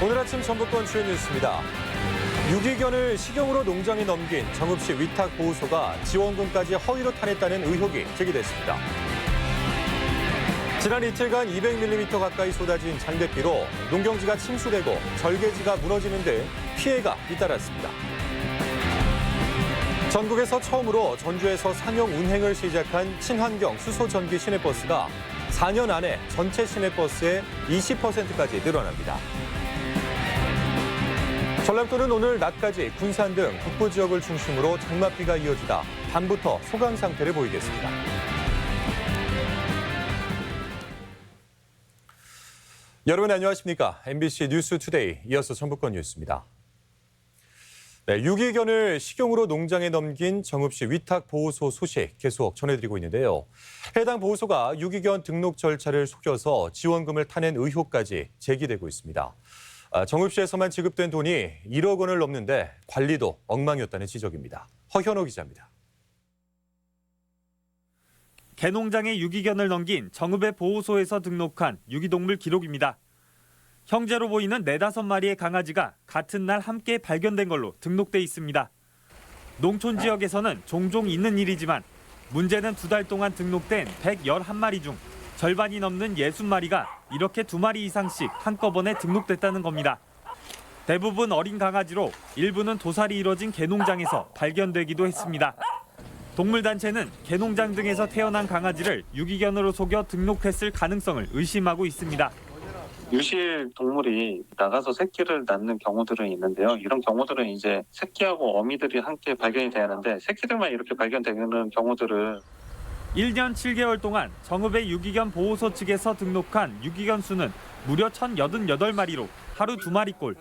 오늘 아침 전북권 주요 뉴스입니다. 유기견을 식용으로 농장에 넘긴 정읍시 위탁보호소가 지원금까지 허위로 타냈다는 의혹이 제기됐습니다. 지난 이틀간 200mm 가까이 쏟아진 장대비로 농경지가 침수되고 절개지가 무너지는 등 피해가 잇따랐습니다. 전국에서 처음으로 전주에서 상용 운행을 시작한 친환경 수소전기 시내버스가 4년 안에 전체 시내버스의 20%까지 늘어납니다. 전라도는 오늘 낮까지 군산 등 북부 지역을 중심으로 장맛비가 이어지다 밤부터 소강 상태를 보이겠습니다. 여러분 안녕하십니까? MBC 뉴스투데이 이어서 전북권 뉴스입니다. 네, 유기견을 식용으로 농장에 넘긴 정읍시 위탁보호소 소식 계속 전해드리고 있는데요. 해당 보호소가 유기견 등록 절차를 속여서 지원금을 타낸 의혹까지 제기되고 있습니다. 정읍시에서만 지급된 돈이 1억 원을 넘는데 관리도 엉망이었다는 지적입니다. 허현호 기자입니다. 개농장에 유기견을 넘긴 정읍의 보호소에서 등록한 유기동물 기록입니다. 형제로 보이는 4-5마리의 강아지가 같은 날 함께 발견된 걸로 등록돼 있습니다. 농촌 지역에서는 종종 있는 일이지만 문제는 2달 동안 등록된 111마리 중 절반이 넘는 60마리가 이렇게 2마리 이상씩 한꺼번에 등록됐다는 겁니다. 대부분 어린 강아지로 일부는 도살이 이뤄진 개농장에서 발견되기도 했습니다. 동물단체는 개농장 등에서 태어난 강아지를 유기견으로 속여 등록했을 가능성을 의심하고 있습니다. 유실 동물이 나가서 새끼를 낳는 경우들은 있는데요. 이런 경우들은 이제 새끼하고 어미들이 함께 발견이 돼야 하는데 새끼들만 이렇게 발견되는 경우들을 1년 7개월 동안 정읍의 유기견 보호소 측에서 등록한 유기견 수는 무려 1,088마리로 하루 2마리꼴.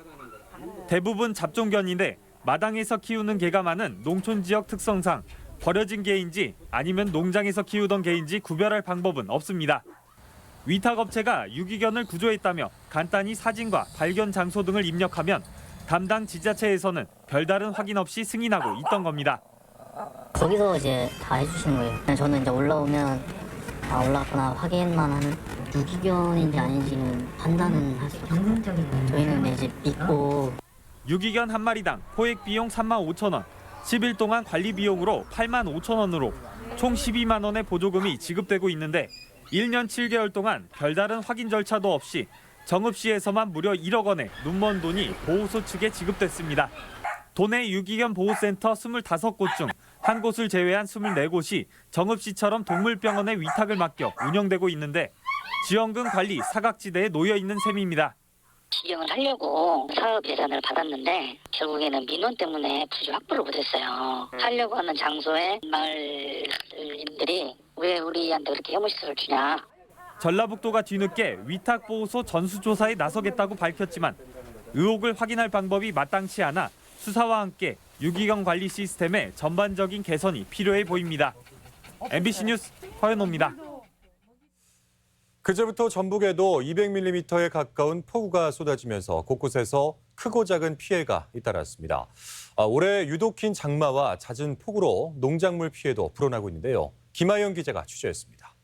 대부분 잡종견인데 마당에서 키우는 개가 많은 농촌 지역 특성상 버려진 개인지 아니면 농장에서 키우던 개인지 구별할 방법은 없습니다. 위탁업체가 유기견을 구조했다며 간단히 사진과 발견 장소 등을 입력하면 담당 지자체에서는 별다른 확인 없이 승인하고 있던 겁니다. 거기서 이제 다 해주시는 거예요. 저는 이제 올라오면 올라왔구나 확인만 하는 유기견인지 아닌지는 판단은 할 수 없어요. 저희는 이제 믿고. 유기견 한 마리당 포획 비용 35,000원, 10일 동안 관리 비용으로 85,000원으로 총 12만 원의 보조금이 지급되고 있는데 1년 7개월 동안 별다른 확인 절차도 없이 정읍시에서만 무려 1억 원의 눈먼 돈이 보호소 측에 지급됐습니다. 도내 유기견 보호센터 25곳 중 한 곳을 제외한 24곳이 정읍시처럼 동물병원에 위탁을 맡겨 운영되고 있는데 지원금 관리 사각지대에 놓여 있는 셈입니다. 시경을 하려고 사업 예산을 받았는데 결국에는 민원 때문에 부지 확보를 못했어요. 하려고 하는 장소에 마을인들이 왜 우리한테 그렇게 혐오시설을 주냐. 전라북도가 뒤늦게 위탁보호소 전수조사에 나서겠다고 밝혔지만 의혹을 확인할 방법이 마땅치 않아 수사와 함께 유기견 관리 시스템의 전반적인 개선이 필요해 보입니다. MBC 뉴스 허연호입니다. 그제부터 전북에도 200mm에 가까운 폭우가 쏟아지면서 곳곳에서 크고 작은 피해가 잇따랐습니다. 올해 유독 긴 장마와 잦은 폭우로 농작물 피해도 불어나고 있는데요. 김하영 기자가 취재했습니다.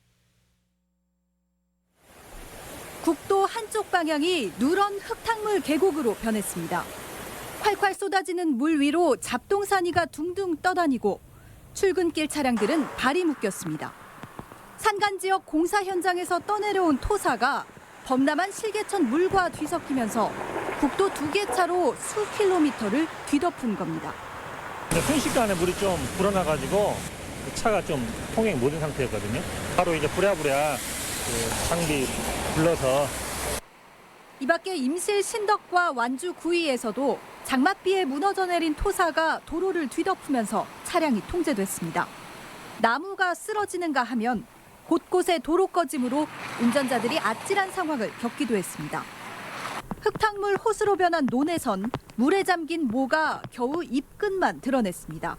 국도 한쪽 방향이 누런 흙탕물 계곡으로 변했습니다. 콸콸 쏟아지는 물 위로 잡동사니가 둥둥 떠다니고 출근길 차량들은 발이 묶였습니다. 산간 지역 공사 현장에서 떠내려온 토사가 범람한 실개천 물과 뒤섞이면서 국도 2개 차로 수 킬로미터를 뒤덮은 겁니다. 순식간에 물이 좀 불어나가지고 차가 좀 통행 못한 상태였거든요. 바로 이제 부랴부랴 장비 불러서. 이 밖에 임실 신덕과 완주 구의에서도 장맛비에 무너져 내린 토사가 도로를 뒤덮으면서 차량이 통제됐습니다. 나무가 쓰러지는가 하면 곳곳에 도로 꺼짐으로 운전자들이 아찔한 상황을 겪기도 했습니다. 흙탕물 호수로 변한 논에선 물에 잠긴 모가 겨우 잎끝만 드러냈습니다.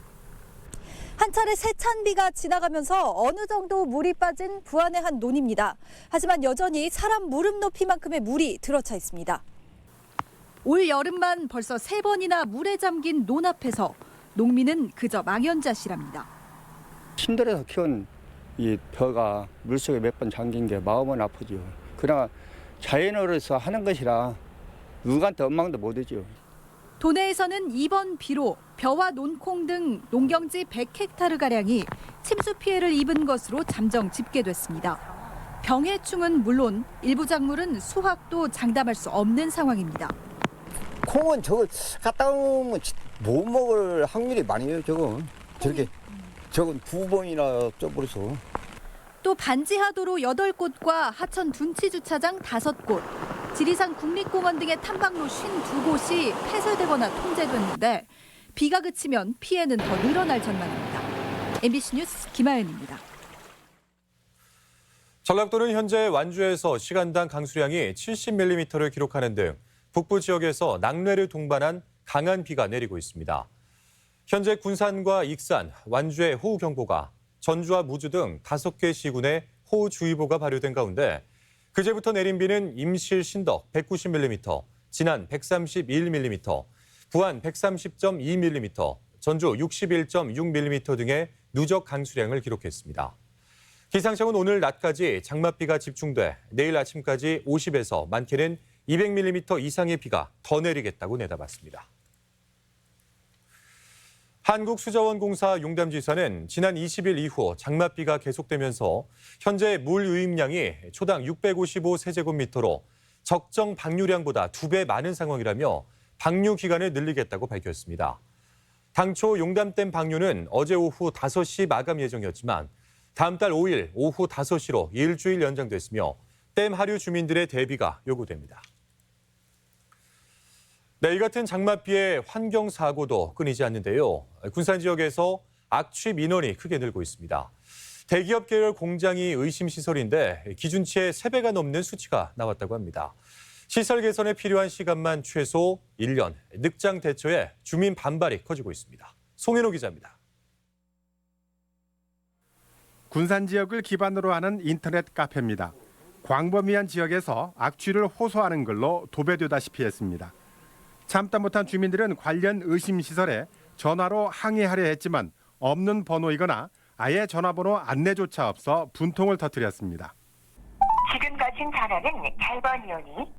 한 차례 세찬비가 지나가면서 어느 정도 물이 빠진 부안의 한 논입니다. 하지만 여전히 사람 무릎 높이만큼의 물이 들어차 있습니다. 올 여름만 벌써 3번이나 물에 잠긴 논 앞에서 농민은 그저 망연자실합니다. 힘들어서 키운 이 벼가 물속에 몇 번 잠긴 게 마음은 아프죠. 그러나 자연으로서 하는 것이라 누구한테 원망도 못하죠. 도내에서는 이번 비로 벼와 논콩 등 농경지 100헥타르가량이 침수 피해를 입은 것으로 잠정 집계됐습니다. 병해충은 물론 일부 작물은 수확도 장담할 수 없는 상황입니다. 콩은 저거 갖다 오면 못 먹을 확률이 많아요. 저렇게 저건 2번이나 쪄버려서. 또 반지하도로 8곳과 하천 둔치주차장 5곳, 지리산 국립공원 등의 탐방로 52곳이 폐쇄되거나 통제됐는데 비가 그치면 피해는 더 늘어날 전망입니다. MBC 뉴스 김하연입니다. 전라도는 현재 완주에서 시간당 강수량이 70mm를 기록하는 등 북부 지역에서 낙뢰를 동반한 강한 비가 내리고 있습니다. 현재 군산과 익산, 완주에 호우경보가, 전주와 무주 등 5개 시군에 호우주의보가 발효된 가운데 그제부터 내린 비는 임실 신덕 190mm, 진안 131mm, 부안 130.2mm, 전주 61.6mm 등의 누적 강수량을 기록했습니다. 기상청은 오늘 낮까지 장맛비가 집중돼 내일 아침까지 50에서 많게는 200mm 이상의 비가 더 내리겠다고 내다봤습니다. 한국수자원공사 용담지사는 지난 20일 이후 장맛비가 계속되면서 현재 물 유입량이 초당 655세제곱미터로 적정 방류량보다 2배 많은 상황이라며 방류 기간을 늘리겠다고 밝혔습니다. 당초 용담댐 방류는 어제 오후 5시 마감 예정이었지만 다음 달 5일 오후 5시로 일주일 연장됐으며 댐 하류 주민들의 대비가 요구됩니다. 네, 이 같은 장맛비에 환경사고도 끊이지 않는데요. 군산 지역에서 악취 민원이 크게 늘고 있습니다. 대기업 계열 공장이 의심시설인데 기준치의 3배가 넘는 수치가 나왔다고 합니다. 시설 개선에 필요한 시간만 최소 1년, 늑장 대처에 주민 반발이 커지고 있습니다. 송현호 기자입니다. 군산 지역을 기반으로 하는 인터넷 카페입니다. 광범위한 지역에서 악취를 호소하는 글로 도배되다시피 했습니다. 참다 못한 주민들은 관련 의심시설에 전화로 항의하려 했지만 없는 번호이거나 아예 전화번호 안내조차 없어 분통을 터뜨렸습니다. 지금 거신 전화는 8번이오니.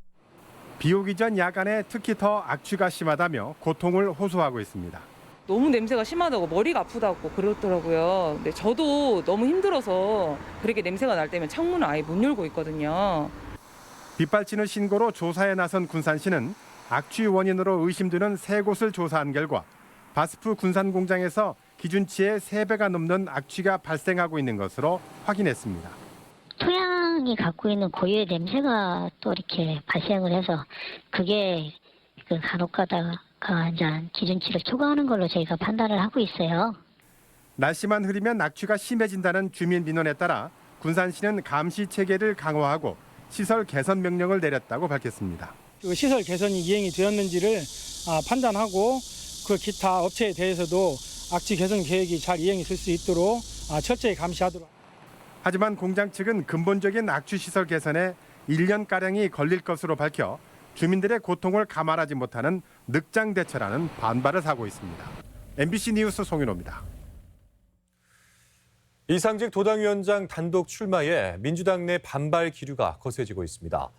비 오기 전 야간에 특히 더 악취가 심하다며 고통을 호소하고 있습니다. 너무 냄새가 심하다고 머리가 아프다고 그러더라고요. 근데 저도 너무 힘들어서 그렇게 냄새가 날 때면 창문을 아예 못 열고 있거든요. 빗발치는 신고로 조사에 나선 군산시는 악취 원인으로 의심되는 3곳을 조사한 결과 바스프 군산 공장에서 기준치의 3배가 넘는 악취가 발생하고 있는 것으로 확인했습니다. 토양이 갖고 있는 고유의 냄새가 또 이렇게 발생을 해서 그게 간혹 가다가 이제 기준치를 초과하는 걸로 저희가 판단을 하고 있어요. 날씨만 흐리면 악취가 심해진다는 주민 민원에 따라 군산시는 감시 체계를 강화하고 시설 개선 명령을 내렸다고 밝혔습니다. 시설 개선이 이행이 되었는지를 판단하고 그 기타 업체에 대해서도 악취 개선 계획이 잘 이행이 될 수 있도록 철저히 감시하도록. 하지만 공장 측은 근본적인 악취 시설 개선에 1년가량이 걸릴 것으로 밝혀 주민들의 고통을 감안하지 못하는 늑장 대처라는 반발을 사고 있습니다. MBC 뉴스 송윤호입니다. 이상직 도당위원장 단독 출마에 민주당 내 반발 기류가 거세지고 있습니다.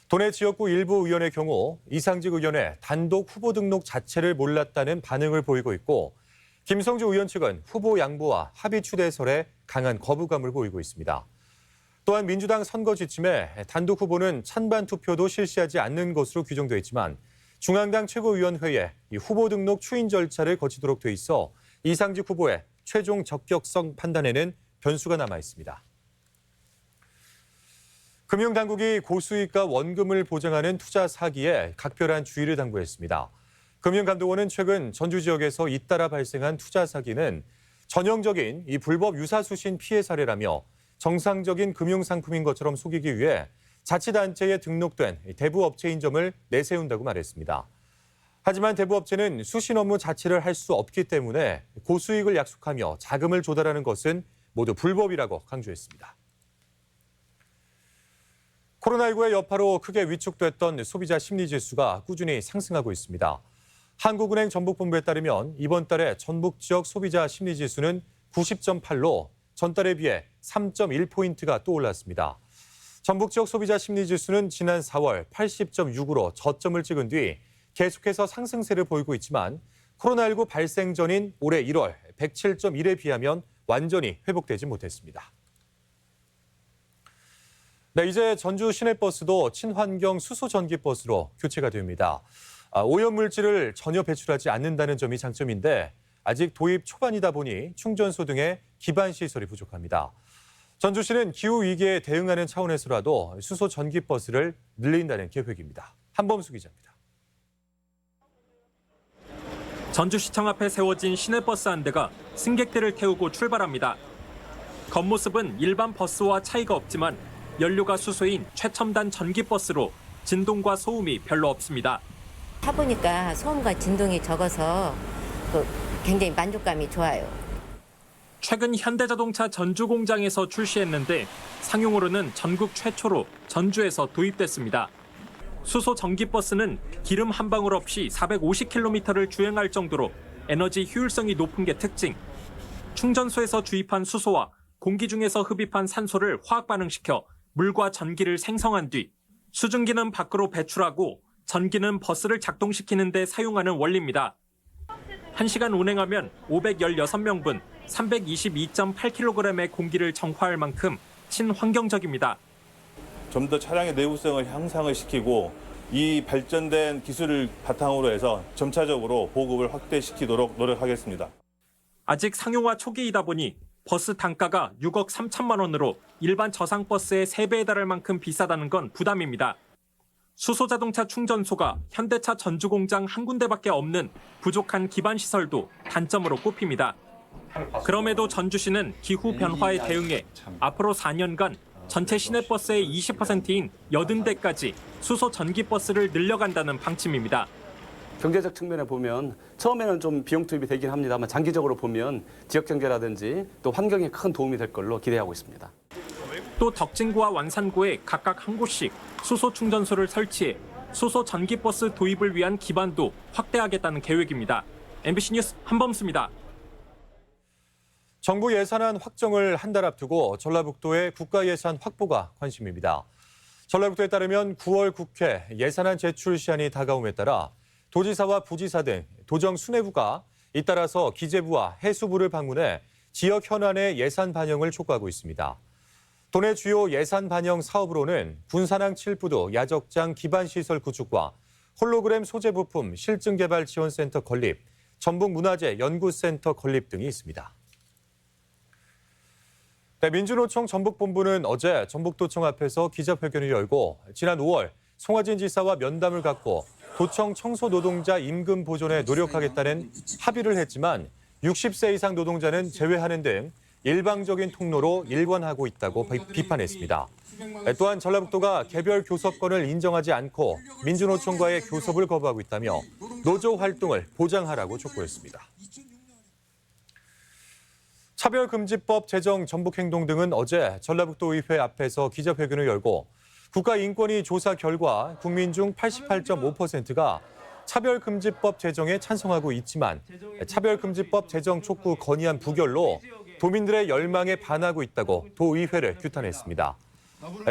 도내 지역구 일부 의원의 경우 이상직 의원의 단독 후보 등록 자체를 몰랐다는 반응을 보이고 있고 김성주 의원 측은 후보 양보와 합의 추대설에 강한 거부감을 보이고 있습니다. 또한 민주당 선거 지침에 단독 후보는 찬반 투표도 실시하지 않는 것으로 규정되어 있지만 중앙당 최고위원회에 이 후보 등록 추인 절차를 거치도록 돼 있어 이상직 후보의 최종 적격성 판단에는 변수가 남아 있습니다. 금융당국이 고수익과 원금을 보장하는 투자 사기에 각별한 주의를 당부했습니다. 금융감독원은 최근 전주 지역에서 잇따라 발생한 투자 사기는 전형적인 이 불법 유사수신 피해 사례라며 정상적인 금융상품인 것처럼 속이기 위해 자치단체에 등록된 대부업체인 점을 내세운다고 말했습니다. 하지만 대부업체는 수신 업무 자체를 할 수 없기 때문에 고수익을 약속하며 자금을 조달하는 것은 모두 불법이라고 강조했습니다. 코로나19의 여파로 크게 위축됐던 소비자 심리지수가 꾸준히 상승하고 있습니다. 한국은행 전북본부에 따르면 이번 달에 전북 지역 소비자 심리지수는 90.8로 전달에 비해 3.1포인트가 또 올랐습니다. 전북 지역 소비자 심리지수는 지난 4월 80.6으로 저점을 찍은 뒤 계속해서 상승세를 보이고 있지만 코로나19 발생 전인 올해 1월 107.1에 비하면 완전히 회복되지 못했습니다. 네, 이제 전주 시내버스도 친환경 수소 전기버스로 교체가 됩니다. 오염물질을 전혀 배출하지 않는다는 점이 장점인데 아직 도입 초반이다 보니 충전소 등의 기반 시설이 부족합니다. 전주시는 기후 위기에 대응하는 차원에서라도 수소 전기버스를 늘린다는 계획입니다. 한범수 기자입니다. 전주시청 앞에 세워진 시내버스 한 대가 승객들을 태우고 출발합니다. 겉모습은 일반 버스와 차이가 없지만 연료가 수소인 최첨단 전기버스로 진동과 소음이 별로 없습니다. 타보니까 소음과 진동이 적어서 굉장히 만족감이 좋아요. 최근 현대자동차 전주 공장에서 출시했는데 상용으로는 전국 최초로 전주에서 도입됐습니다. 수소 전기버스는 기름 한 방울 없이 450km를 주행할 정도로 에너지 효율성이 높은 게 특징. 충전소에서 주입한 수소와 공기 중에서 흡입한 산소를 화학 반응시켜 물과 전기를 생성한 뒤 수증기는 밖으로 배출하고 전기는 버스를 작동시키는 데 사용하는 원리입니다. 1시간 운행하면 516명분 322.8kg의 공기를 정화할 만큼 친환경적입니다. 좀 더 차량의 내구성을 향상을 시키고 이 발전된 기술을 바탕으로 해서 점차적으로 보급을 확대시키도록 노력하겠습니다. 아직 상용화 초기이다 보니 버스 단가가 6억 3천만 원으로 일반 저상버스의 3배에 달할 만큼 비싸다는 건 부담입니다. 수소자동차 충전소가 현대차 전주공장 한 군데밖에 없는 부족한 기반 시설도 단점으로 꼽힙니다. 그럼에도 전주시는 기후 변화에 대응해 앞으로 4년간 전체 시내버스의 20%인 80대까지 수소 전기버스를 늘려간다는 방침입니다. 경제적 측면에 보면 처음에는 좀 비용 투입이 되긴 합니다만 장기적으로 보면 지역 경제라든지 또 환경에 큰 도움이 될 걸로 기대하고 있습니다. 또 덕진구와 완산구에 각각 한 곳씩 수소 충전소를 설치해 수소 전기버스 도입을 위한 기반도 확대하겠다는 계획입니다. MBC 뉴스 한범수입니다. 정부 예산안 확정을 한 달 앞두고 전라북도의 국가 예산 확보가 관심입니다. 전라북도에 따르면 9월 국회 예산안 제출 시한이 다가옴에 따라 도지사와 부지사 등 도정 수뇌부가 잇따라서 기재부와 해수부를 방문해 지역 현안의 예산 반영을 촉구하고 있습니다. 도내 주요 예산 반영 사업으로는 군산항 7부도 야적장 기반시설 구축과 홀로그램 소재 부품 실증개발 지원센터 건립, 전북문화재 연구센터 건립 등이 있습니다. 네, 민주노총 전북본부는 어제 전북도청 앞에서 기자회견을 열고 지난 5월 송하진 지사와 면담을 갖고 도청 청소 노동자 임금 보존에 노력하겠다는 합의를 했지만 60세 이상 노동자는 제외하는 등 일방적인 통로로 일관하고 있다고 비판했습니다. 또한 전라북도가 개별 교섭권을 인정하지 않고 민주노총과의 교섭을 거부하고 있다며 노조 활동을 보장하라고 촉구했습니다. 차별금지법 제정 전북행동 등은 어제 전라북도 의회 앞에서 기자회견을 열고 국가인권위 조사 결과 국민 중 88.5%가 차별금지법 제정에 찬성하고 있지만 차별금지법 제정 촉구 건의안 부결로 도민들의 열망에 반하고 있다고 도의회를 규탄했습니다.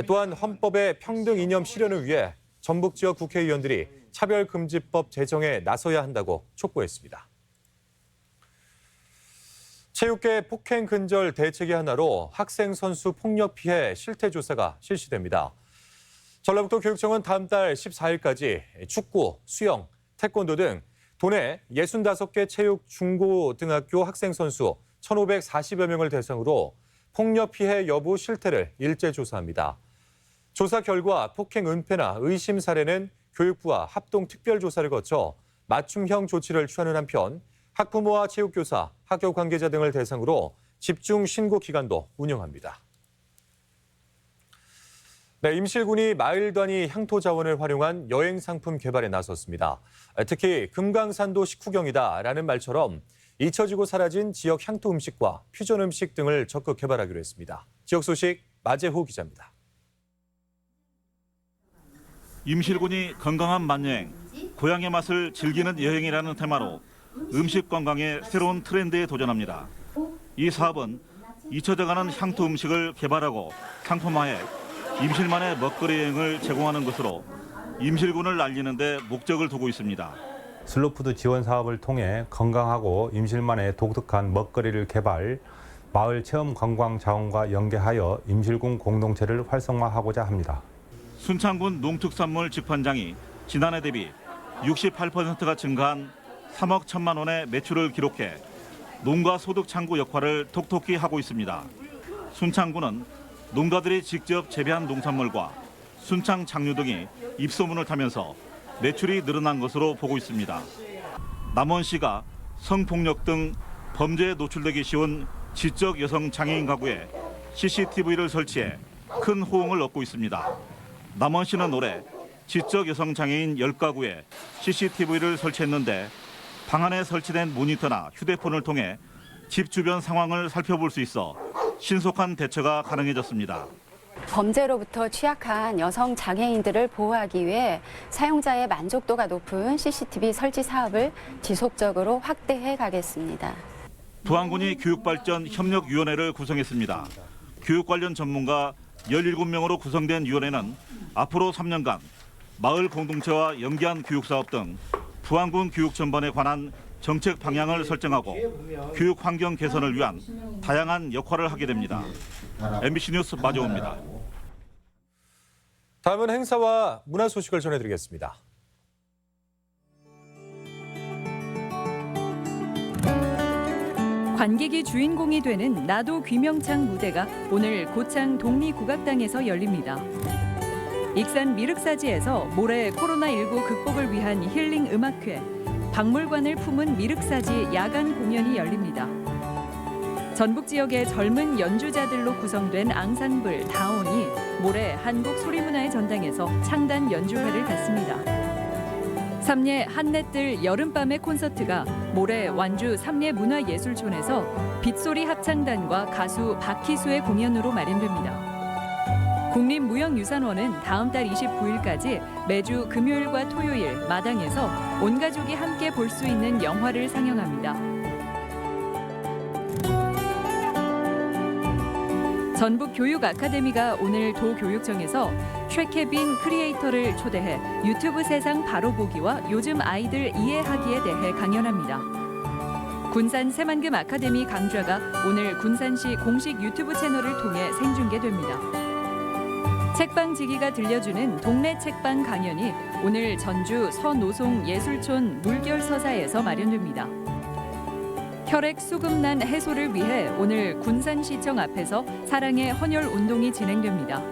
또한 헌법의 평등 이념 실현을 위해 전북 지역 국회의원들이 차별금지법 제정에 나서야 한다고 촉구했습니다. 체육계 폭행 근절 대책의 하나로 학생 선수 폭력 피해 실태 조사가 실시됩니다. 전라북도 교육청은 다음 달 14일까지 축구, 수영, 태권도 등 도내 65개 체육 중고등학교 학생 선수 1,540여 명을 대상으로 폭력 피해 여부 실태를 일제 조사합니다. 조사 결과 폭행 은폐나 의심 사례는 교육부와 합동 특별조사를 거쳐 맞춤형 조치를 취하는 한편 학부모와 체육교사, 학교 관계자 등을 대상으로 집중 신고 기간도 운영합니다. 네, 임실군이 마을 단위 향토 자원을 활용한 여행 상품 개발에 나섰습니다. 특히 금강산도 식후경이다라는 말처럼 잊혀지고 사라진 지역 향토 음식과 퓨전 음식 등을 적극 개발하기로 했습니다. 지역 소식 마재호 기자입니다. 임실군이 건강한 만여행, 고향의 맛을 즐기는 여행이라는 테마로 음식 관광의 새로운 트렌드에 도전합니다. 이 사업은 잊혀져가는 향토 음식을 개발하고 상품화해 임실만의 먹거리 여행을 제공하는 것으로 임실군을 날리는 데 목적을 두고 있습니다. 슬로푸드 지원 사업을 통해 건강하고 임실만의 독특한 먹거리를 개발, 마을 체험 관광 자원과 연계하여 임실군 공동체를 활성화하고자 합니다. 순창군 농특산물 직판장이 지난해 대비 68%가 증가한 3억 1천만 원의 매출을 기록해 농가 소득 창구 역할을 톡톡히 하고 있습니다. 순창군은 농가들이 직접 재배한 농산물과 순창 장류 등이 입소문을 타면서 매출이 늘어난 것으로 보고 있습니다. 남원시가 성폭력 등 범죄에 노출되기 쉬운 지적 여성 장애인 가구에 CCTV를 설치해 큰 호응을 얻고 있습니다. 남원시는 올해 지적 여성 장애인 10가구에 CCTV를 설치했는데 방 안에 설치된 모니터나 휴대폰을 통해 집 주변 상황을 살펴볼 수 있어 신속한 대처가 가능해졌습니다. 범죄로부터 취약한 여성 장애인들을 보호하기 위해 사용자의 만족도가 높은 CCTV 설치 사업을 지속적으로 확대해 가겠습니다. 부안군이 교육발전 협력위원회를 구성했습니다. 교육 관련 전문가 17명으로 구성된 위원회는 앞으로 3년간 마을 공동체와 연계한 교육사업 등 부안군 교육 전반에 관한 정책 방향을 설정하고 교육 환경 개선을 위한 다양한 역할을 하게 됩니다. MBC 뉴스 마조우입니다. 다음은 행사와 문화 소식을 전해드리겠습니다. 관객이 주인공이 되는 나도 귀명창 무대가 오늘 고창 독리국악당에서 열립니다. 익산 미륵사지에서 모레 코로나19 극복을 위한 힐링 음악회, 박물관을 품은 미륵사지 야간 공연이 열립니다. 전북 지역의 젊은 연주자들로 구성된 앙상블 다온이 모레 한국소리문화의 전당에서 창단 연주회를 갖습니다. 삼례 한냇들 여름밤의 콘서트가 모레 완주 삼례문화예술촌에서 빗소리 합창단과 가수 박희수의 공연으로 마련됩니다. 국립무형유산원은 다음 달 29일까지 매주 금요일과 토요일 마당에서 온 가족이 함께 볼 수 있는 영화를 상영합니다. 전북교육아카데미가 오늘 도교육청에서 최케빈 크리에이터를 초대해 유튜브 세상 바로 보기와 요즘 아이들 이해하기에 대해 강연합니다. 군산 새만금 아카데미 강좌가 오늘 군산시 공식 유튜브 채널을 통해 생중계됩니다. 책방지기가 들려주는 동네 책방 강연이 오늘 전주 서노송 예술촌 물결서사에서 마련됩니다. 혈액 수급난 해소를 위해 오늘 군산시청 앞에서 사랑의 헌혈 운동이 진행됩니다.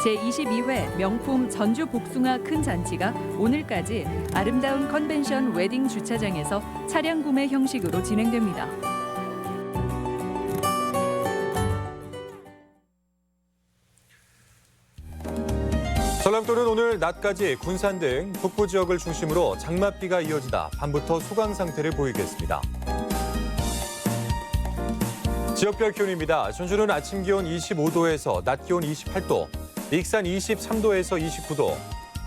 제22회 명품 전주 복숭아 큰 잔치가 오늘까지 아름다운 컨벤션 웨딩 주차장에서 차량 구매 형식으로 진행됩니다. 전라북도는 오늘 낮까지 군산 등 북부 지역을 중심으로 장맛비가 이어지다 밤부터 소강 상태를 보이겠습니다. 지역별 기온입니다. 전주는 아침 기온 25도에서 낮 기온 28도, 익산 23도에서 29도,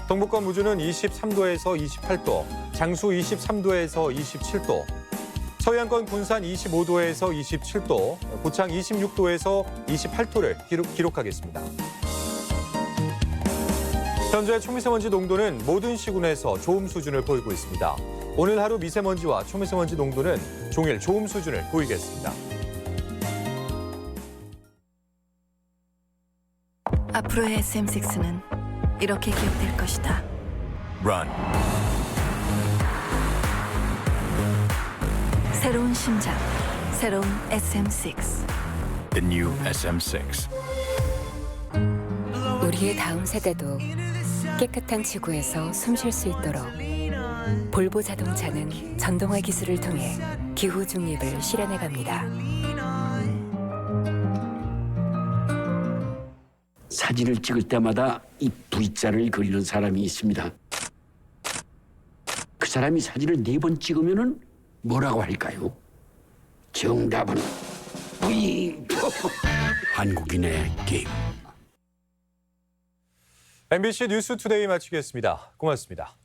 동북권 무주는 23도에서 28도, 장수 23도에서 27도, 서해안권 군산 25도에서 27도, 고창 26도에서 28도를 기록하겠습니다. 현재 초미세먼지 농도는 모든 시군에서 좋음 수준을 보이고 있습니다. 오늘 하루 미세먼지와 초미세먼지 농도는 종일 좋음 수준을 보이겠습니다. 앞으로의 SM6는 이렇게 기억될 것이다. Run. 새로운 심장, 새로운 SM6. The new SM6. 우리의 다음 세대도 깨끗한 지구에서 숨 쉴 수 있도록 볼보 자동차는 전동화 기술을 통해 기후 중립을 실현해 갑니다. 사진을 찍을 때마다 이 V자를 그리는 사람이 있습니다. 그 사람이 사진을 4번 찍으면은 뭐라고 할까요? 정답은 V. 한국인의 게임. MBC 뉴스 투데이 마치겠습니다. 고맙습니다.